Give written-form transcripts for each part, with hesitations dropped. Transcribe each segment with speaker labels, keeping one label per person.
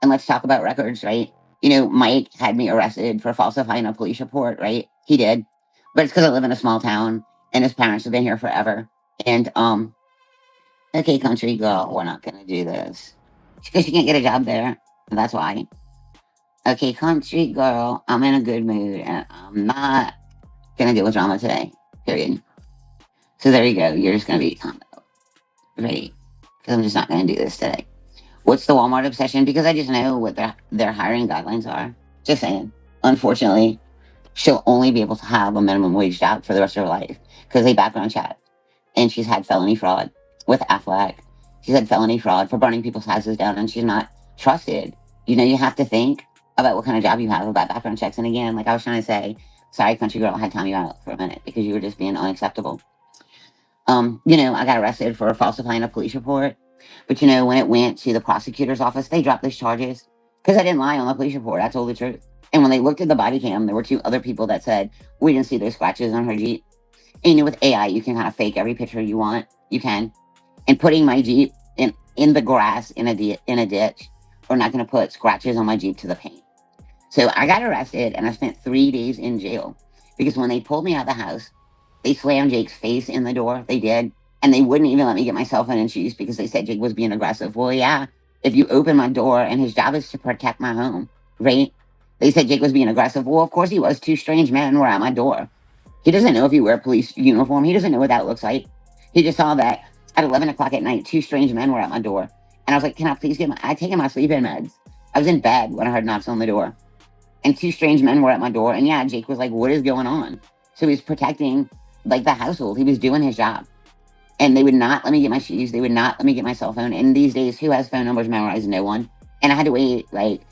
Speaker 1: And let's talk about records, right? Mike had me arrested for falsifying a police report, right? He did. But it's because I live in a small town and his parents have been here forever. And, okay, country girl, we're not going to do this. Because she can't get a job there. And that's why. Okay, country girl, I'm in a good mood and I'm not going to deal with drama today. Period. So there you go. You're just going to be calm out. Right. Because I'm just not going to do this today. What's the Walmart obsession? Because I just know what their hiring guidelines are. Just saying. Unfortunately, she'll only be able to have a minimum wage job for the rest of her life because they background check. And she's had felony fraud with Affleck. She's had felony fraud for burning people's houses down, and she's not trusted. You have to think about what kind of job you have about background checks. And again, like I was trying to say, sorry, country girl, I had to time you out for a minute because you were just being unacceptable. I got arrested for falsifying a police report. But when it went to the prosecutor's office, they dropped those charges because I didn't lie on the police report. I told the truth. And when they looked at the body cam, there were two other people that said, we didn't see those scratches on her Jeep. And with AI, you can kind of fake every picture you want. You can. And putting my Jeep in the grass in a ditch, we're not going to put scratches on my Jeep to the paint. So I got arrested and I spent 3 days in jail because when they pulled me out of the house, they slammed Jake's face in the door. They did. And they wouldn't even let me get my cell phone and shoes because they said Jake was being aggressive. Well, yeah, if you open my door and his job is to protect my home, right? They said Jake was being aggressive. Well, of course he was. Two strange men were at my door. He doesn't know if you wear a police uniform. He doesn't know what that looks like. He just saw that at 11 o'clock at night, two strange men were at my door. And I was like, can I please I taken my sleep-in meds. I was in bed when I heard knocks on the door. And two strange men were at my door. And yeah, Jake was like, what is going on? So he was protecting like the household. He was doing his job. And they would not let me get my shoes. They would not let me get my cell phone. And these days, who has phone numbers memorized? No one. And I had to wait, like,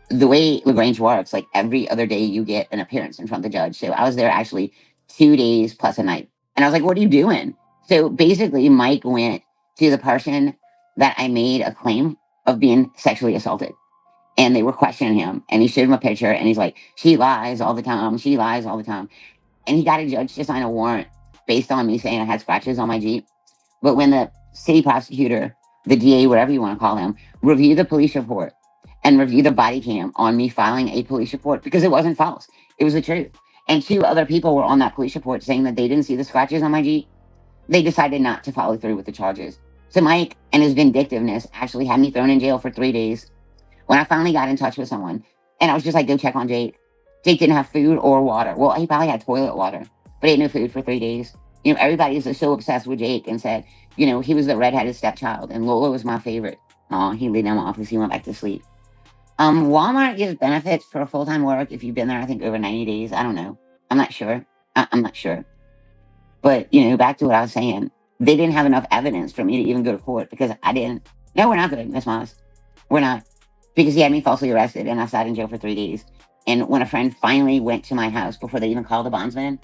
Speaker 1: the way LaGrange works, like, every other day you get an appearance in front of the judge. So I was there actually 2 days plus a night. And I was like, what are you doing? So basically, Mike went to the person that I made a claim of being sexually assaulted. And they were questioning him. And he showed him a picture. And he's like, she lies all the time. She lies all the time. And he got a judge to sign a warrant based on me saying I had scratches on my Jeep. But when the city prosecutor, the DA, whatever you want to call him, reviewed the police report and reviewed the body cam on me filing a police report, because it wasn't false, it was the truth. And two other people were on that police report saying that they didn't see the scratches on my Jeep. They decided not to follow through with the charges. So Mike and his vindictiveness actually had me thrown in jail for 3 days. When I finally got in touch with someone, and I was just like, go check on Jake. Jake didn't have food or water. Well, he probably had toilet water, but he had no food for 3 days. Everybody is so obsessed with Jake and said, he was the redheaded stepchild and Lola was my favorite. Oh, he laid down my office. He went back to sleep. Walmart gives benefits for full-time work if you've been there, I think, over 90 days. I don't know. I'm not sure. I'm not sure. But, back to what I was saying. They didn't have enough evidence for me to even go to court because I didn't. No, we're not good, Miss Moss. We're not. Because he had me falsely arrested and I sat in jail for 3 days. And when a friend finally went to my house before they even called the bondsman,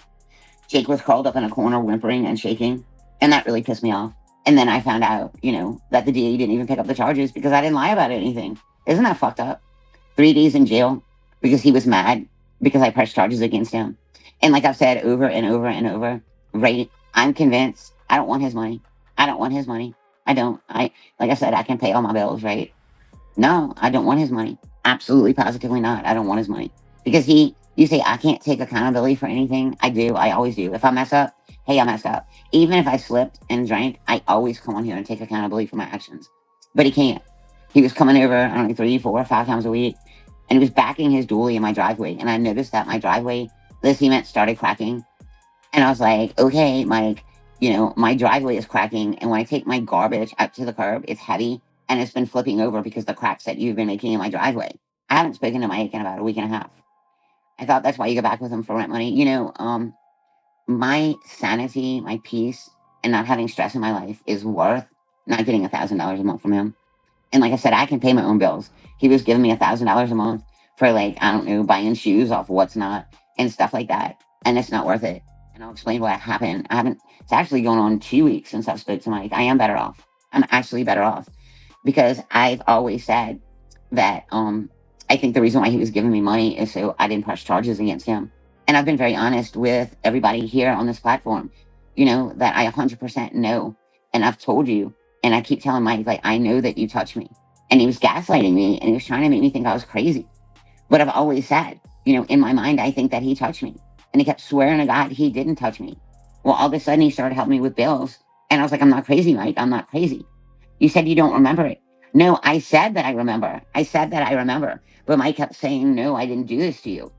Speaker 1: Jake was curled up in a corner, whimpering and shaking. And that really pissed me off. And then I found out, that the DA didn't even pick up the charges because I didn't lie about anything. Isn't that fucked up? 3 days in jail because he was mad because I pressed charges against him. And like I've said over and over and over, right? I'm convinced I don't want his money. I don't want his money. I don't. Like I said, I can pay all my bills, right? No, I don't want his money. Absolutely, positively not. I don't want his money. Because you say, I can't take accountability for anything. I do. I always do. If I mess up, hey, I messed up. Even if I slipped and drank, I always come on here and take accountability for my actions. But he can't. He was coming over, I don't know, 3, 4, 5 times a week. And he was backing his dually in my driveway. And I noticed that my driveway, the cement started cracking. And I was like, okay, Mike, my driveway is cracking. And when I take my garbage out to the curb, it's heavy. And it's been flipping over because the cracks that you've been making in my driveway. I haven't spoken to Mike in about a week and a half. I thought that's why you go back with him for rent money. My sanity, my peace, and not having stress in my life is worth not getting $1,000 a month from him. And like I said, I can pay my own bills. He was giving me $1,000 a month for I don't know, buying shoes off What's Not and stuff like that. And it's not worth it. And I'll explain what happened. It's actually going on 2 weeks since I've spoke to Mike. I am better off. I'm actually better off. Because I've always said that I think the reason why he was giving me money is so I didn't press charges against him. And I've been very honest with everybody here on this platform, that I 100% know. And I've told you, and I keep telling Mike, I know that you touch me. and he was gaslighting me, and he was trying to make me think I was crazy. But I've always said, in my mind, I think that he touched me. And he kept swearing to God he didn't touch me. Well, all of a sudden, he started helping me with bills. And I was like, I'm not crazy, Mike. I'm not crazy. You said you don't remember it. No, I said that I remember. I said that I remember. But Mike kept saying, no, I didn't do this to you.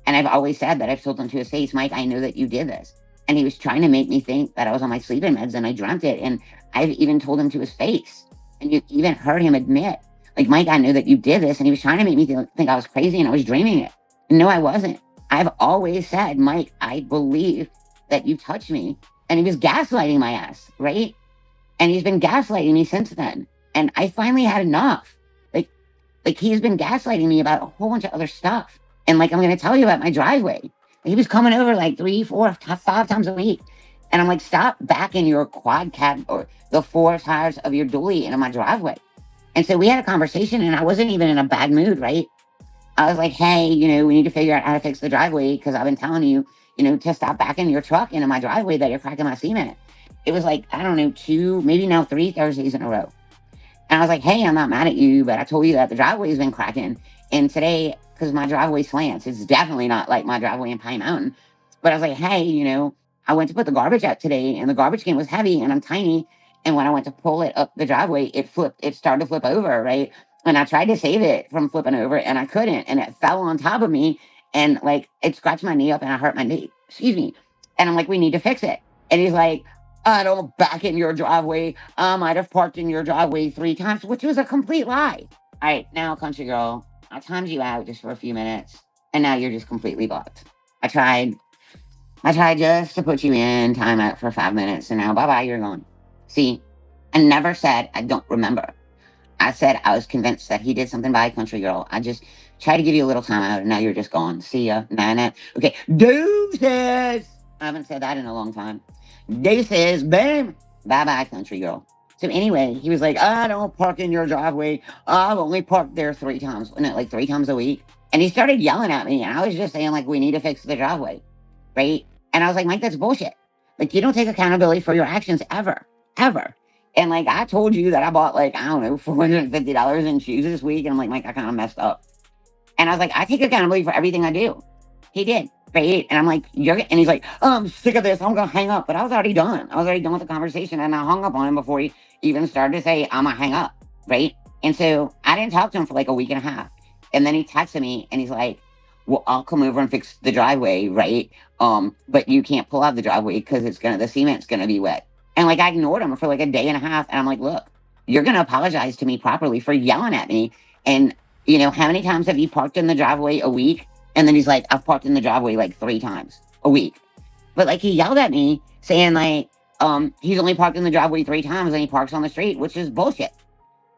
Speaker 1: And I've always said that. I've told him to his face, Mike, I know that you did this. And he was trying to make me think that I was on my sleeping meds and I dreamt it. And I've even told him to his face. And you even heard him admit, like, Mike, I know that you did this. And he was trying to make me think I was crazy and I was dreaming it. No, I wasn't. I've always said, Mike, I believe that you touched me. And he was gaslighting my ass, right? And he's been gaslighting me since then. And I finally had enough. Like he's been gaslighting me about a whole bunch of other stuff. And like I'm gonna tell you about my driveway. He was coming over like 3, 4, 5 times a week. And I'm like, stop backing your quad cab or the 4 tires of your dually into my driveway. And so we had a conversation and I wasn't even in a bad mood, right? I was like, hey, we need to figure out how to fix the driveway because I've been telling you, to stop backing your truck into my driveway that you're cracking my cement. It was like, I don't know, 2, maybe now 3 Thursdays in a row. And I was like, hey, I'm not mad at you, but I told you that the driveway's been cracking. And today, because my driveway slants, it's definitely not like my driveway in Pine Mountain. But I was like, hey, I went to put the garbage out today and the garbage can was heavy and I'm tiny. And when I went to pull it up the driveway, it started to flip over, right? And I tried to save it from flipping over and I couldn't. And it fell on top of me and like it scratched my knee up and I hurt my knee. Excuse me. And I'm like, we need to fix it. And he's like, I don't back in your driveway. I might have parked in your driveway 3 times, which was a complete lie. All right, now, country girl, I timed you out just for a few minutes, and now you're just completely blocked. I tried just to put you in timeout for 5 minutes, and now bye-bye, you're gone. See, I never said I don't remember. I said I was convinced that he did something by a country girl. I just tried to give you a little timeout, and now you're just gone. See ya. Nah. Okay, deuces. I haven't said that in a long time. Deuces, bam, bye-bye, country girl. So anyway, he was like, I don't park in your driveway. I've only parked there 3 times. No, like 3 times a week. And he started yelling at me. And I was just saying, like, we need to fix the driveway. Right? And I was like, Mike, that's bullshit. Like, you don't take accountability for your actions ever. Ever. And like, I told you that I bought like, I don't know, $450 in shoes this week. And I'm like, Mike, I kind of messed up. And I was like, I take accountability for everything I do. He did. Right. And I'm like, and he's like, oh, I'm sick of this. I'm going to hang up. But I was already done. I was already done with the conversation. And I hung up on him before he even started to say, I'm going to hang up. Right. And so I didn't talk to him for like a week and a half. And then he texted me and he's like, well, I'll come over and fix the driveway. Right. But you can't pull out the driveway because the cement's going to be wet. And like, I ignored him for like a day and a half. And I'm like, look, you're going to apologize to me properly for yelling at me. And how many times have you parked in the driveway a week? And then he's like, I've parked in the driveway like 3 times a week. But like he yelled at me saying like, he's only parked in the driveway 3 times and he parks on the street, which is bullshit.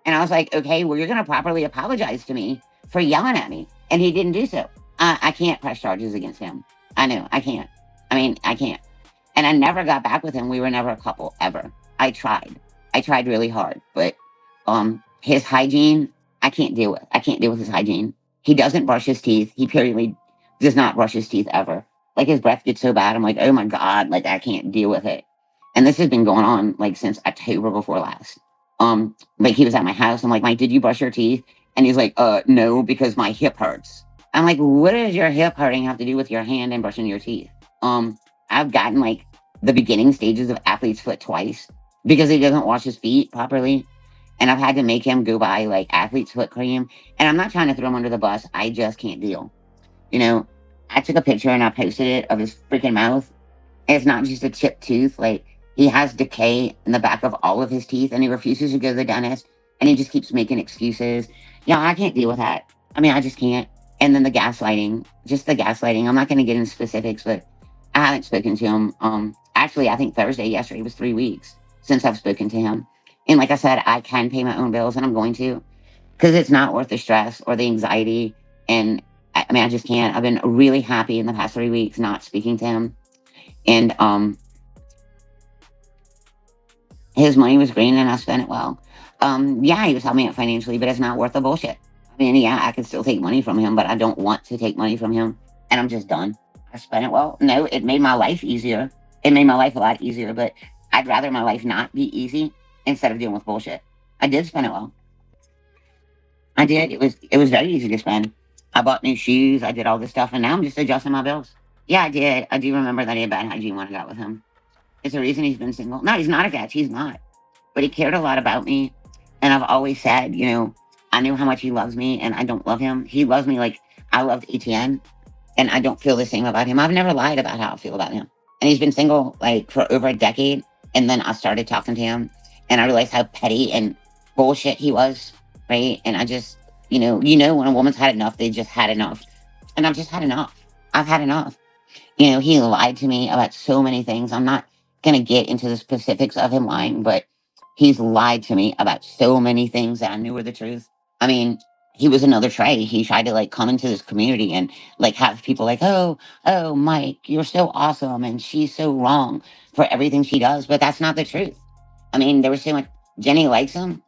Speaker 1: And I was like, okay, well, you're going to properly apologize to me for yelling at me. And he didn't do so. I can't press charges against him. I know, I can't. I can't. And I never got back with him. We were never a couple, ever. I tried really hard. But his hygiene, I can't deal with. I can't deal with his hygiene. He doesn't brush his teeth. He periodically does not brush his teeth ever. Like his breath gets so bad. I'm like, oh my God, like I can't deal with it. And this has been going on like since October before last. Like he was at my house. I'm like, Mike, did you brush your teeth? And he's like, no, because my hip hurts. I'm like, what does your hip hurting have to do with your hand and brushing your teeth? I've gotten like the beginning stages of athlete's foot twice because he doesn't wash his feet properly. And I've had to make him go buy like athlete's foot cream. And I'm not trying to throw him under the bus. I just can't deal. I took a picture and I posted it of his freaking mouth. And it's not just a chipped tooth. Like he has decay in the back of all of his teeth and he refuses to go to the dentist. And he just keeps making excuses. Yeah, I can't deal with that. I just can't. And then the gaslighting, just the gaslighting. I'm not going to get into specifics, but I haven't spoken to him. Actually, I think yesterday was 3 weeks since I've spoken to him. And like I said, I can pay my own bills and I'm going to, because it's not worth the stress or the anxiety. And I just can't. I've been really happy in the past 3 weeks not speaking to him. And his money was green and I spent it well. Yeah, he was helping me out financially, but it's not worth the bullshit. Yeah, I could still take money from him, but I don't want to take money from him. And I'm just done. I spent it well. No, it made my life easier. It made my life a lot easier, but I'd rather my life not be easy instead of dealing with bullshit. I did spend it well. I did. It was very easy to spend. I bought new shoes. I did all this stuff, and now I'm just adjusting my bills. Yeah, I did. I do remember that he had bad hygiene when I got with him. It's the reason he's been single. No, he's not a catch. He's not. But he cared a lot about me, and I've always said, I knew how much he loves me, and I don't love him. He loves me like I loved ETN, and I don't feel the same about him. I've never lied about how I feel about him. And he's been single like for over a decade. And then I started talking to him, and I realized how petty and bullshit he was, right? And I just, when a woman's had enough, they just had enough. And I've just had enough. I've had enough. He lied to me about so many things. I'm not going to get into the specifics of him lying, but he's lied to me about so many things that I knew were the truth. I mean, he was another Trey. He tried to like come into this community and like have people like, oh, Mike, you're so awesome. And she's so wrong for everything she does. But that's not the truth. I mean, there was so much, Jenny likes him.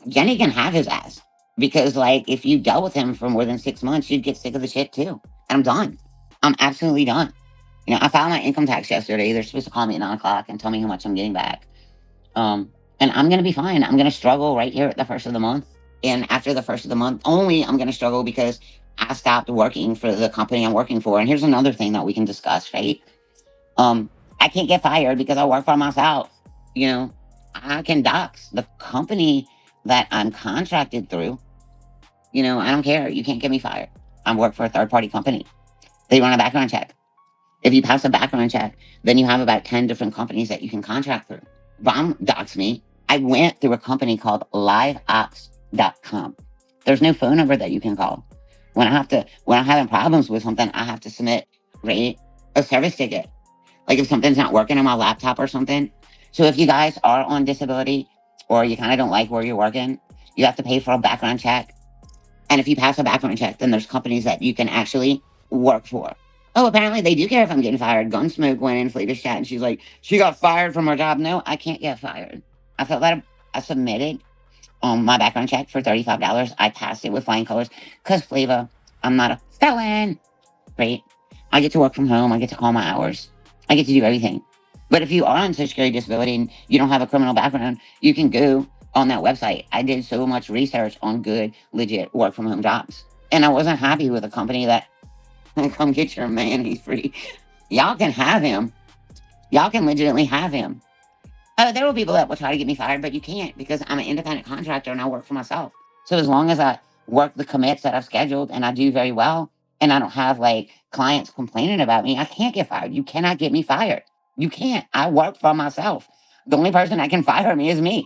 Speaker 1: Jenny can have his ass because like if you dealt with him for more than 6 months, you'd get sick of the shit too. And I'm done. I'm absolutely done. I filed my income tax yesterday. They're supposed to call me at 9 o'clock and tell me how much I'm getting back. And I'm going to be fine. I'm going to struggle right here at the first of the month. And after the first of the month, only I'm going to struggle because I stopped working for the company I'm working for. And here's another thing that we can discuss, right? I can't get fired because I work for myself. I can dox the company that I'm contracted through. I don't care. You can't get me fired. I work for a third party company. They run a background check. If you pass a background check, then you have about 10 different companies that you can contract through. Bomb docs me. I went through a company called liveops.com. There's no phone number that you can call. When I'm having problems with something, I have to submit, right, a service ticket. Like if something's not working on my laptop or something. So if you guys are on disability or you kind of don't like where you're working, you have to pay for a background check. And if you pass a background check, then there's companies that you can actually work for. Oh, apparently they do care if I'm getting fired. Gunsmoke went in Flavor's chat and she's like, she got fired from her job. No, I can't get fired. I felt that I submitted my background check for $35. I passed it with flying colors because Flavor, I'm not a felon, right? I get to work from home. I get to call my hours. I get to do everything. But if you are on Social Security disability and you don't have a criminal background, you can go on that website. I did so much research on good, legit work from home jobs. And I wasn't happy with a company that, come get your man, he's free. Y'all can have him. Y'all can legitimately have him. There will be people that will try to get me fired, but you can't because I'm an independent contractor and I work for myself. So as long as I work the commits that I've scheduled and I do very well and I don't have like clients complaining about me, I can't get fired. You cannot get me fired. You can't. I work for myself. The only person that can fire me is me.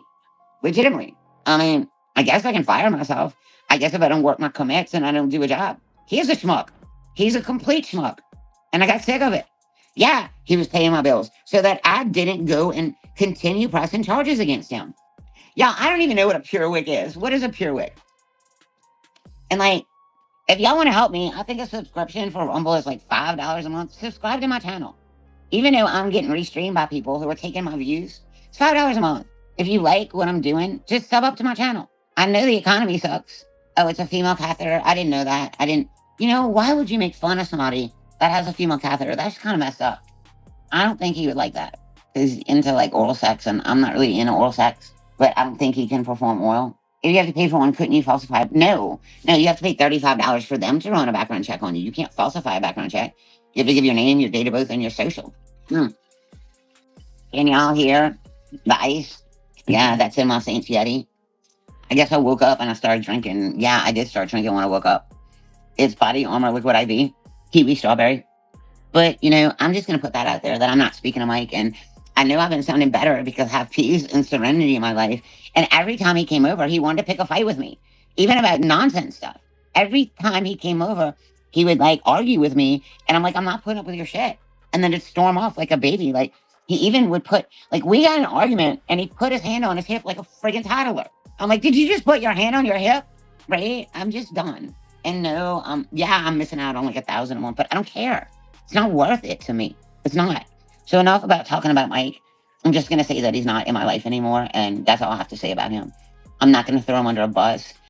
Speaker 1: Legitimately. I mean, I guess I can fire myself. I guess if I don't work my commits and I don't do a job. He's a schmuck. He's a complete schmuck. And I got sick of it. Yeah, he was paying my bills so that I didn't go and continue pressing charges against him. Y'all, I don't even know what a pure wick is. What is a pure wick? And like, if y'all want to help me, I think a subscription for Rumble is like $5 a month. Subscribe to my channel. Even though I'm getting restreamed by people who are taking my views, it's $5 a month. If you like what I'm doing, just sub up to my channel. I know the economy sucks. Oh, it's a female catheter. I didn't know that. Why would you make fun of somebody that has a female catheter? That's kind of messed up. I don't think he would like that. He's into like oral sex, and I'm not really into oral sex, but I don't think he can perform oral. If you have to pay for one, couldn't you falsify it? No, you have to pay $35 for them to run a background check on you. You can't falsify a background check. You have to give your name, your date of birth, and your social. Can y'all hear the ice? Yeah, that's in my Saints Yeti. I guess I woke up and I started drinking. Yeah, I did start drinking when I woke up. It's Body Armor Liquid IV, kiwi strawberry. But, I'm just going to put that out there that I'm not speaking to Mike. And I know I've been sounding better because I have peace and serenity in my life. And every time he came over, he wanted to pick a fight with me, even about nonsense stuff. Every time he came over, he would like argue with me. And I'm like, I'm not putting up with your shit. And then it'd storm off like a baby. Like he even would put, like we got an argument and he put his hand on his hip like a friggin' toddler. I'm like, did you just put your hand on your hip? Right? I'm just done. And no, I'm missing out on like 1,000 a month, but I don't care. It's not worth it to me. It's not. So enough about talking about Mike. I'm just going to say that he's not in my life anymore. And that's all I have to say about him. I'm not going to throw him under a bus.